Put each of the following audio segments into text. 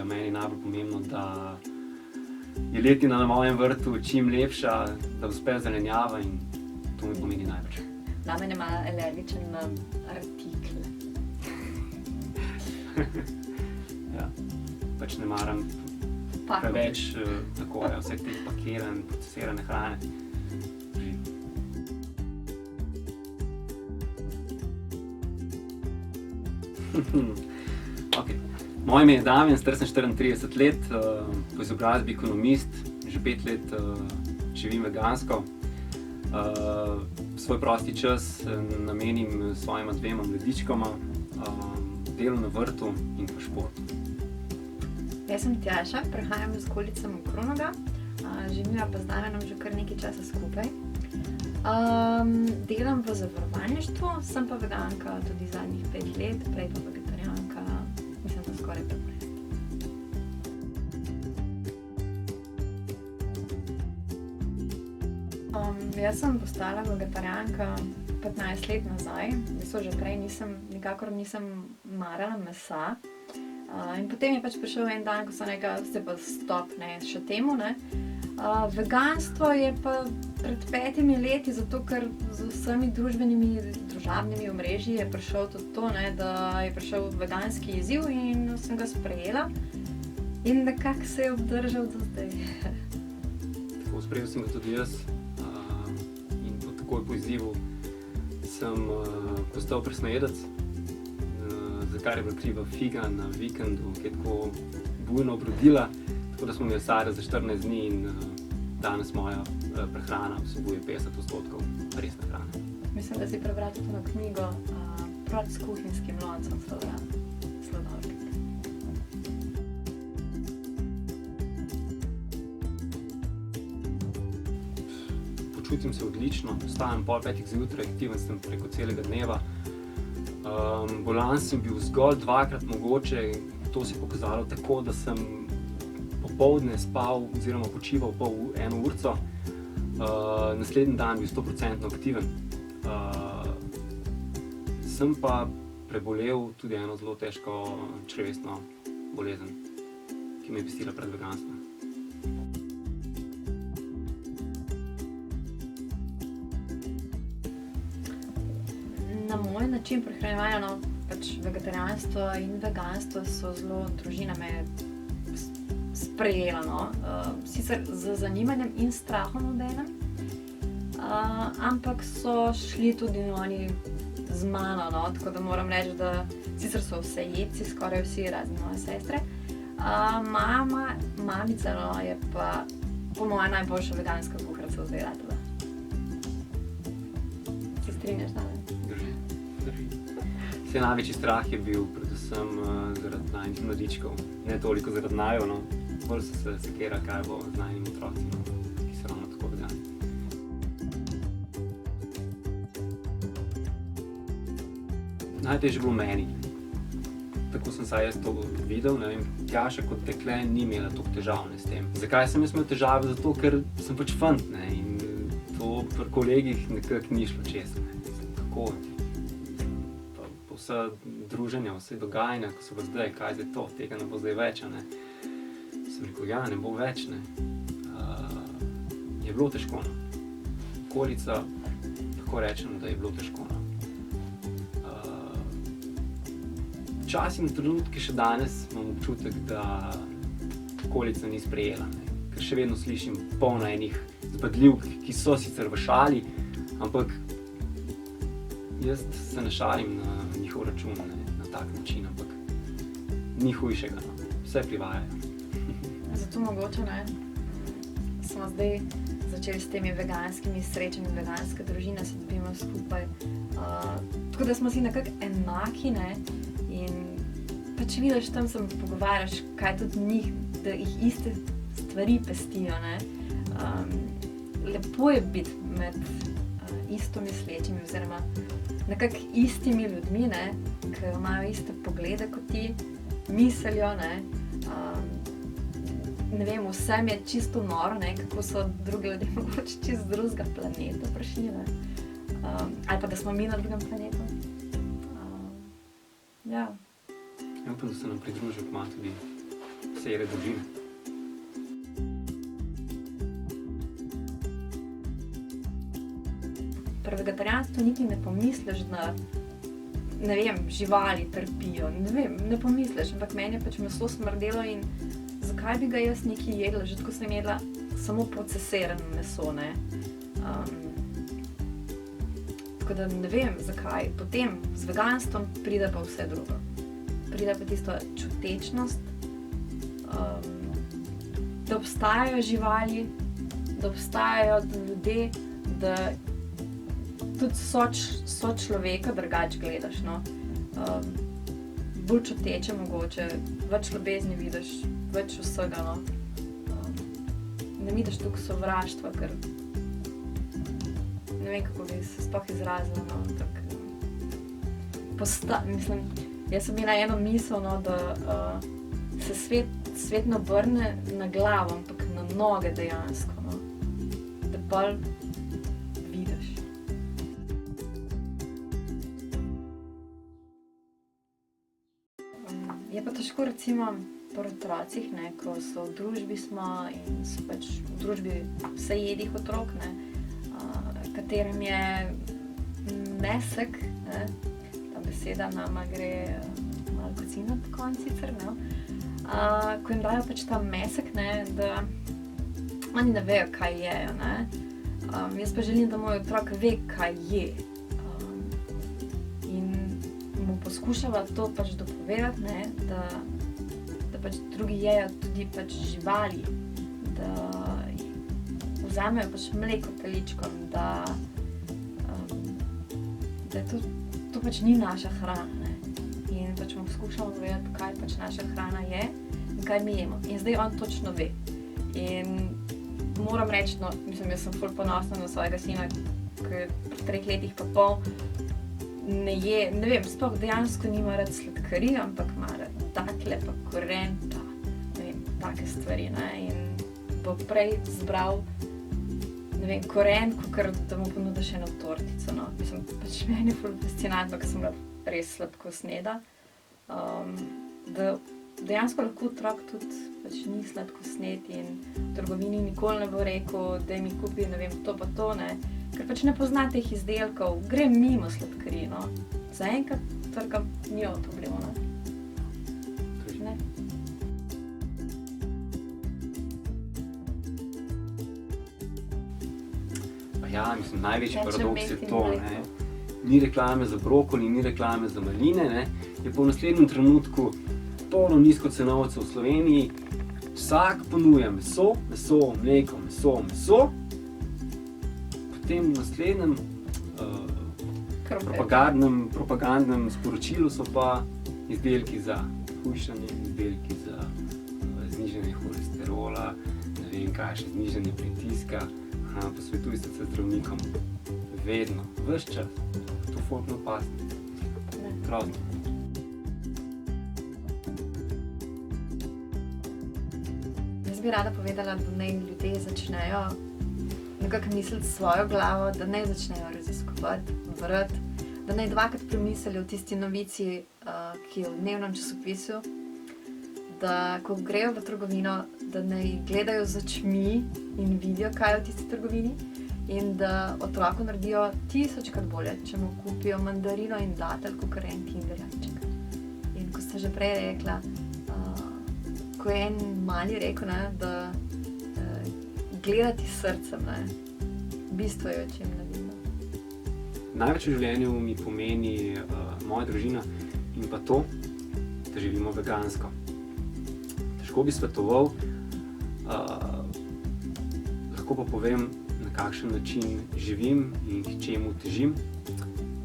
meni najbolj pomembno, da je letina na mojem vrtu čim lepša, da uspe zelenjava in to mi pomeni največ. Name je malo alergičen na artikle. Ja, pač ne maram preveč vseh teh pakiranih, procesirane hrane. Okay. Moje ime je Damjan, star sem 34 let, po izobrazbi ekonomist, že 5 let živim vegansko. Svoj prosti čas namenim svojima 2 mladičkoma, delu na vrtu in pa športu. Jaz sem Tjaša, prehajam iz okolice Mokronoga, živiva pa z Damjanom že kar nekaj časa skupaj. Delam v zavarovalništvu, sem pa veganka tudi zadnjih 5 let, prej pa vegetarijanka, mislim, da skoraj 15. Jaz sem postala vegetarijanka 15 let nazaj, že prej nikakor nisem marala mesa. In potem je pač prišel en dan, ko sem rekla, se pa stop, ne, še temu, ne. Veganstvo je pa pred 5 leti, zato ker z vsemi družabnimi omrežji je prišel tudi to, ne, da je prišel veganski izziv in sem ga sprejela in nekako se je obdržal do zdaj. Tako, sprejel sem ga tudi jaz in takoj po izzivu sem postal presnojedec, za kar je bila kriva figa na vikendu, ki je tako bujno obrodila, tako da smo mesarja za 14 dni in danes moja prehrana vsebuje 50% resne hrane. Mislim, da si prebral tudi eno knjigo Proti s kuhinjskim loncem Slodovnik. Počutim se odlično, vstajam pol 5 zjutraj, aktiven sem preko celega dneva. Bolan sem bil zgolj 2-krat mogoče, to se je pokazalo tako, da sem popoldne spal oziroma počival pol 1 urco, naslednji dan bil 100% aktiven. Sem pa prebolel tudi eno zelo težko črevesno bolezen, ki me je pestila pred veganstvom. Na moj način prehranjevanja, pač vegetarijanstvo in veganstvo so zelo, družina me sprejela, sicer z zanimanjem in strahom obenem, ampak so šli tudi oni z mano, tako da moram reči, da sicer so vse jedci, skoraj vsi, razni moje sestre. Mamica je pa po moja najboljša veganska kuharica v zdaj ratela. Se strinjaš, Damjan? Vse največji strah je bil predvsem zaradi najinih mladičkov, ne toliko zaradi naju, bolj se sekira, kaj bo z najinimi otroci, ki so ravno tako vegani. Najtežje je bilo meni, tako sem saj jaz to videl, ne vem, Tjaša kot dekle ni imela toliko težav s tem. Zakaj sem jaz imel težave? Zato, ker sem pač fant, ne, in to pri kolegih nekako ni šlo čez, ne, kako. Vse druženja, vse dogajanja, ko so pa zdaj, kaj zdaj to, tega ne bo zdaj več, ne. Sem rekel, ja, ne bo več, ne. Je bilo težko, Okolica, lahko rečem, da je bilo težko, Včasih na trenutke še danes imam občutek, da okolica ni sprejela, ne. Ker še vedno slišim polno enih zbadljivk, ki so sicer v šali, ampak jaz se ne šalim na njihov račun, ne, na tak način, ampak ni hujšega, vse privajajo. Zato mogoče, ne, smo zdaj začeli s temi veganskimi srečami, veganske družine, se dobimo skupaj. Tako da smo si nekako enaki, ne, in pač vidiš, tam se pogovarjaš, kaj tudi njih, da jih iste stvari pestijo, ne. Lepo je biti med isto mislečimi oziroma nekako istimi ljudmi, ne, ki imajo iste poglede kot ti, mislijo, ne. Ne vem, vsem je čisto noro, ne, kako so drugi ljudje mogoče čisto z drugega planeta prišli, ne. Ali pa da smo mi na drugem planetu. Ja. Ja, upam, da se nam pridružijo kmalu tudi katere družine? Pri vegetarijanstvu niti ne pomisliš, da ne vem, živali trpijo, ne vem, ne pomisliš, ampak meni je pač meso smrdelo in zakaj bi ga jaz nekaj jedla, že tako sem jedla samo procesirano meso, ne. Tako da ne vem, zakaj. Potem z veganstvom pride pa vse drugo. Pride pa tisto čutečnost, da obstajajo živali, da obstajajo ljudje, da tudi sočloveka drugače gledaš, no. Bolj čuteče mogoče, več ljubezni vidiš, več vsega, no. Ne vidiš toliko sovraštva, ker ne vem, kako bi se sploh izrazila, no, ampak mislim, jaz sem imela eno misel, no, da se svet ne obrne na glavo, ampak na noge dejansko, no. Da bolj vidiš. Je pa težko recimo pri otrocih, ne, ko so v družbi smo in so pač v družbi vsejedih otrok, ne, katerem je mesek, ne, ta beseda nama gre malo kocina po konci sicer, no, ko jim dajo pač ta mesek, ne, da oni ne vejo, kaj jejo, ne. Jaz pa želim, da moj otrok ve, kaj je. In mu poskušava to pač dopovedati, ne, da pač drugi jejo tudi pač živali, da vzamejo pač mleko teličkom, da to pač ni naša hrana, ne. In pač mu poskušamo povedati, kaj pač naša hrana je in kaj mi jemo. In zdaj on točno ve. In moram reči, no, mislim, jaz sem ful ponosna na svojega sina, ki pri 3 letih pa pol ne je, ne vem, sploh dejansko nima rad sladkarij, ampak ima rad datlje pa koren pa, ne vem, take stvari, ne, in bo prej zbral, ne vem, koren, kakor da mu ponudiš eno tortico, no. Mislim, pač meni je ful fascinantno, ker sem bila res sladkosneda, da dejansko lahko otrok tudi pač ni sladkosned in v trgovini nikoli ne bo rekel, da mi kupi, ne vem, to pa to, ne, ker pač ne pozna teh izdelkov, gre mimo sladkarij, no. Zaenkrat trga nijo problema, ne. Ne. Pa ja, mislim, največji paradoks je to, ne. Ni reklame za brokoli, ni reklame za maline, ne. Je pa v naslednjem trenutku polno nizkocenovcev v Sloveniji, vsak ponuja meso, mleko, meso, potem v naslednjem propagandnem sporočilu so pa izdelki za hujšanje, izdelki za znižanje holesterola, ne vem kaj še, znižanje pritiska, posvetuj se z zdravnikom, vedno, ves čas, to folk ne opazi, grozno. Jaz bi rada povedala, da naj ljudje začnejo nekako misliti svojo glavo, da naj začnejo raziskovati, brati, da naj dvakrat premislijo o tisti novici, ki je v dnevnem časopisu, da ko grejo v trgovino, da naj gledajo z očmi in vidijo, kaj je v tisti trgovini in da otroku naredijo 1000-krat bolje, če mu kupijo mandarino in datelj, kakor en Kinder jajček. In ko ste že prej rekla, ko je en mali rekel, ne, da gledati s srcem, ne, bistvo je, o čem ne vem. Največ v življenju mi pomeni moja družina in pa to, da živimo vegansko. Težko bi svetoval, lahko pa povem, na kakšen način živim in k čemu težim.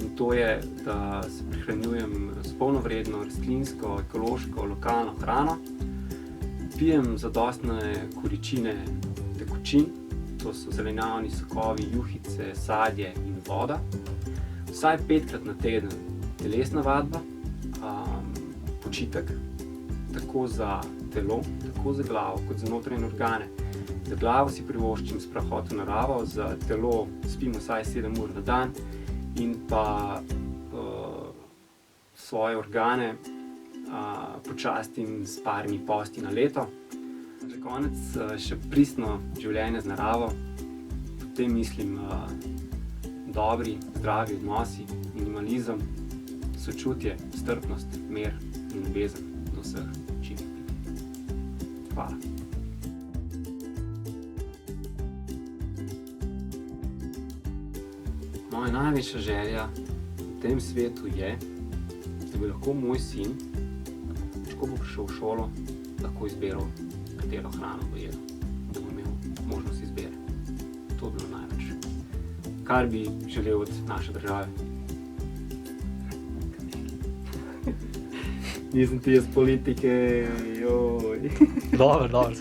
In to je, da se prehranjujem s polnovredno, rastlinsko, ekološko, lokalno hrano. Pijem zadostne količine tekočin, to so zelenjavni sokovi, juhice, sadje in voda. Vsaj 5-krat na teden telesna vadba, počitek, tako za telo, tako za glavo, kot za notranje organe. Za glavo si privoščim sprehod v naravo, za telo spim vsaj 7 ur na dan in pa svoje organe počastim s parimi posti na leto. Za konec še pristno življenje z naravo, potem mislim dobri, zdravi odnosi, minimalizem, sočutje, strpnost, mir in ljubezen do vseh živih bitij. Hvala. Moja največja želja v tem svetu je, da bi lahko moj sin, ko bo prišel v šolo, lahko izbiral, katero hrano bo jedel, da bo imel možnost izbire. To bi bilo največ. Kar bi želel od naše države. Nisem ti iz politike, joj. Dobro.